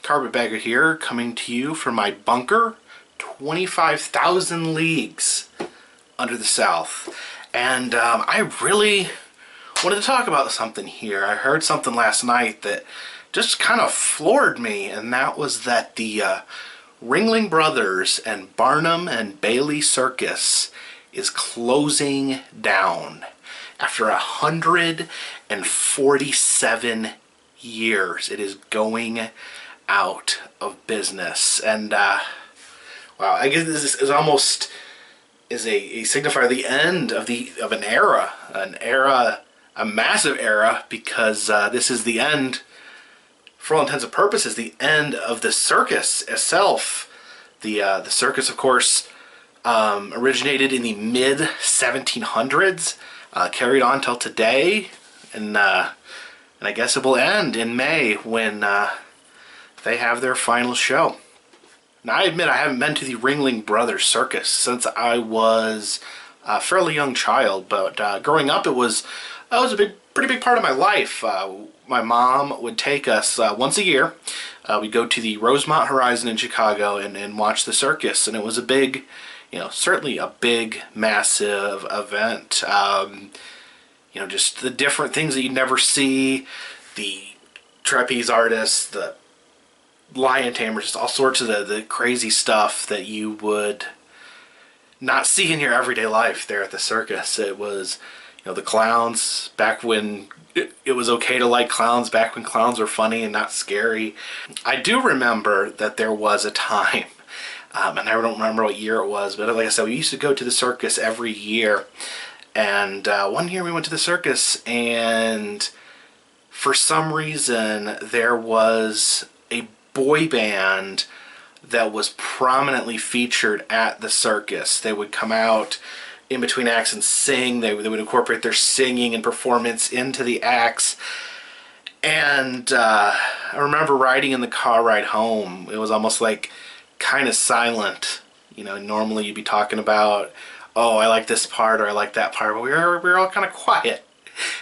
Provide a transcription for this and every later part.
Carpetbagger here, coming to you from my bunker, 25,000 leagues under the South. And I really wanted to talk about something here. I heard something last night that just kind of floored me, and that was that the Ringling Brothers and Barnum and Bailey Circus is closing down after 147 years. It is going out of business, and wow, I guess this is almost a signifier of the end of an era, a massive era, because this is the end, for all intents and purposes, the end of the circus itself. The circus, of course, originated in the mid 1700s, carried on till today, and I guess it will end in May when they have their final show. Now, I admit I haven't been to the Ringling Brothers Circus since I was a fairly young child, but growing up it was a pretty big part of my life. My mom would take us once a year. We'd go to the Rosemont Horizon in Chicago and watch the circus, and it was a big, certainly a big, massive event. Just the different things that you'd never see, the trapeze artists, the lion tamers, just all sorts of the crazy stuff that you would not see in your everyday life there at the circus. It was, the clowns, back when it was okay to like clowns, back when clowns were funny and not scary. I do remember that there was a time, and I don't remember what year it was, but like I said, we used to go to the circus every year. And one year we went to the circus, and for some reason there was a boy band that was prominently featured at the circus. They would come out in between acts and sing. They would incorporate their singing and performance into the acts. And I remember riding in the car ride home. It was almost like kind of silent. Normally you'd be talking about, oh, I like this part or I like that part, but we were all kind of quiet.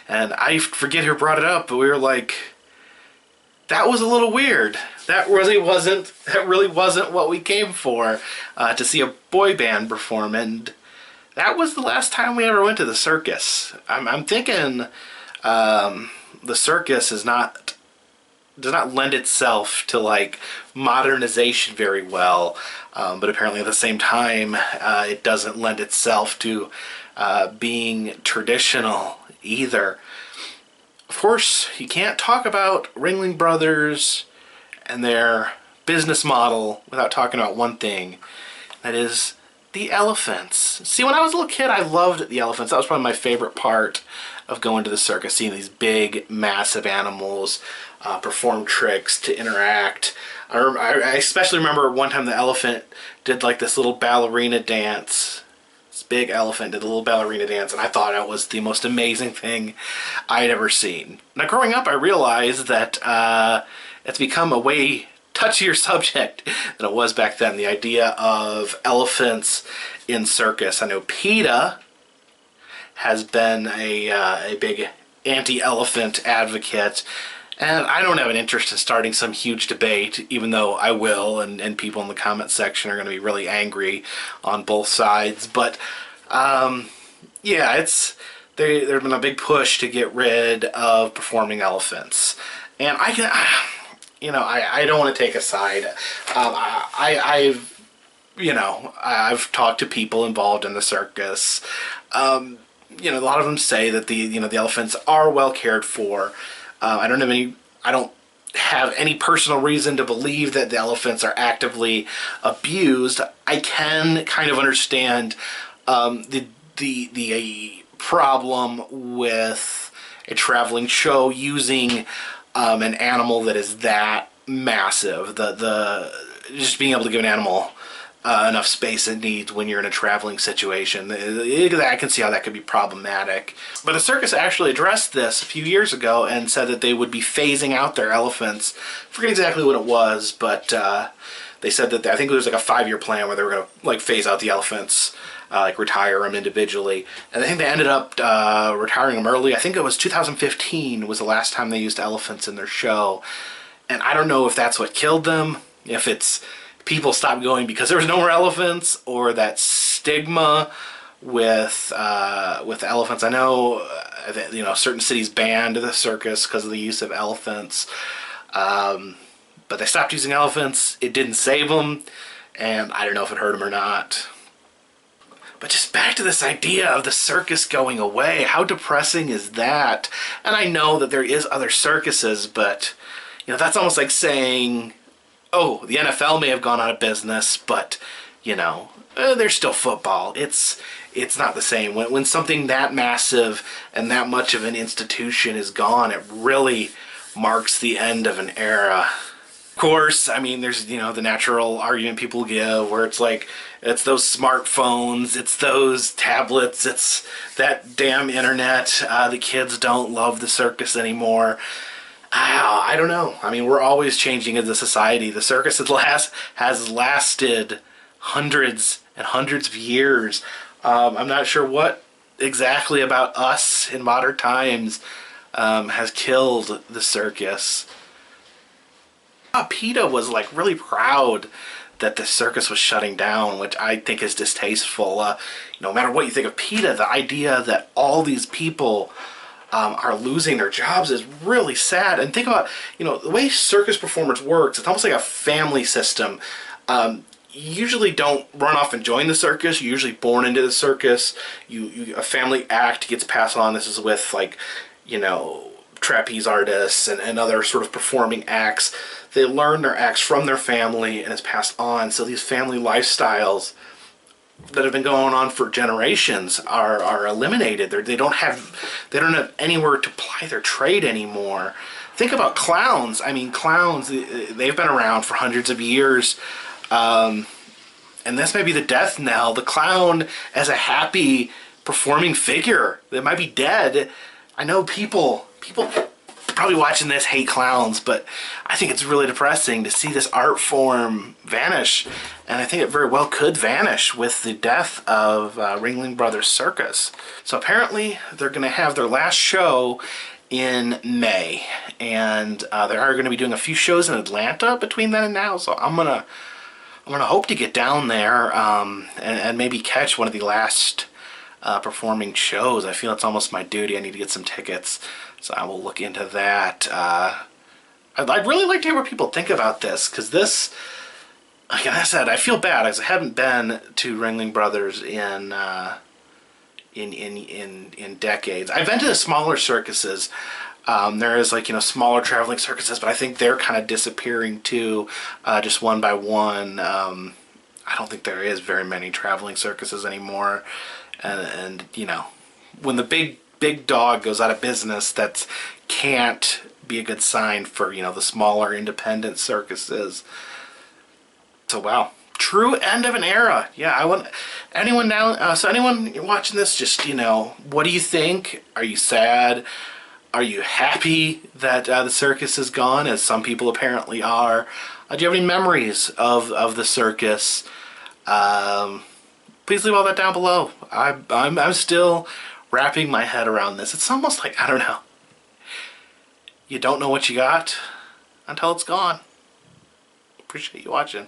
And I forget who brought it up, but we were like, that was a little weird. That really wasn't what we came for, to see a boy band perform. And that was the last time we ever went to the circus. I'm thinking the circus does not lend itself to like modernization very well, but apparently at the same time it doesn't lend itself to being traditional either. Of course, you can't talk about Ringling Brothers and their business model without talking about one thing, that is the elephants. See, when I was a little kid, I loved the elephants. That was probably my favorite part of going to the circus, seeing these big, massive animals perform tricks, to interact. I especially remember one time the elephant did like this little ballerina dance. This big elephant did a little ballerina dance, and I thought it was the most amazing thing I had ever seen. Now, growing up, I realized that it's become a way touchier subject than it was back then. The idea of elephants in circus. I know PETA has been a big anti-elephant advocate, and I don't have an interest in starting some huge debate, even though I will, and people in the comment section are going to be really angry on both sides. But yeah, there's been a big push to get rid of performing elephants, and I don't want to take a side. I've talked to people involved in the circus. A lot of them say that the elephants are well cared for. I don't have any personal reason to believe that the elephants are actively abused. I can kind of understand the problem with a traveling show using an animal that is that massive. Just being able to give an animal enough space it needs when you're in a traveling situation. I can see how that could be problematic. But the circus actually addressed this a few years ago and said that they would be phasing out their elephants. I forget exactly what it was, but they said that I think it was like a 5-year plan where they were going to like phase out the elephants, like retire them individually. And I think they ended up retiring them early. I think it was 2015 was the last time they used elephants in their show. And I don't know if that's what killed them, if it's people stopped going because there was no more elephants, or that stigma with elephants. I know that, you know, certain cities banned the circus because of the use of elephants, but they stopped using elephants. It didn't save them, and I don't know if it hurt them or not. But just back to this idea of the circus going away. How depressing is that? And I know that there is other circuses, but you know, that's almost like saying, oh, the NFL may have gone out of business, but you know, there's still football. It's not the same. When something that massive and that much of an institution is gone, it really marks the end of an era. Of course, I mean, there's, you know, the natural argument people give where it's like, it's those smartphones, it's those tablets, it's that damn internet. The kids don't love the circus anymore. I don't know. I mean, we're always changing as a society. The circus has lasted hundreds and hundreds of years. I'm not sure what exactly about us in modern times has killed the circus. PETA was like really proud that the circus was shutting down, which I think is distasteful. No matter what you think of PETA, the idea that all these people are losing their jobs is really sad. And think about, you know, the way circus performance works. It's almost like a family system. You usually don't run off and join the circus. You're usually born into the circus. A family act gets passed on. This is with, like, you know, trapeze artists and other sort of performing acts. They learn their acts from their family and it's passed on. So these family lifestyles that have been going on for generations are eliminated. They don't have anywhere to ply their trade anymore. Think about clowns. I mean, clowns, they've been around for hundreds of years. And this may be the death knell. The clown as a happy performing figure that might be dead. I know people probably watching this hate clowns, but I think it's really depressing to see this art form vanish, and I think it very well could vanish with the death of Ringling Brothers Circus. So apparently they're going to have their last show in May, and they are going to be doing a few shows in Atlanta between then and now. So I'm gonna hope to get down there and maybe catch one of the last performing shows. I feel it's almost my duty. I need to get some tickets, so I will look into that. I'd really like to hear what people think about this, because this, like I said, I feel bad because I haven't been to Ringling Brothers in decades. I've been to the smaller circuses. There is, like, you know, smaller traveling circuses, but I think they're kind of disappearing too, just one by one. I don't think there is very many traveling circuses anymore. And you know, when the big dog goes out of business, that can't be a good sign for, you know, the smaller independent circuses. So wow, true end of an era. Yeah, I want anyone now. So anyone watching this, just, you know, what do you think? Are you sad? Are you happy that the circus is gone, as some people apparently are? Do you have any memories of the circus? Please leave all that down below. I'm still wrapping my head around this. It's almost like, I don't know. You don't know what you got until it's gone. Appreciate you watching.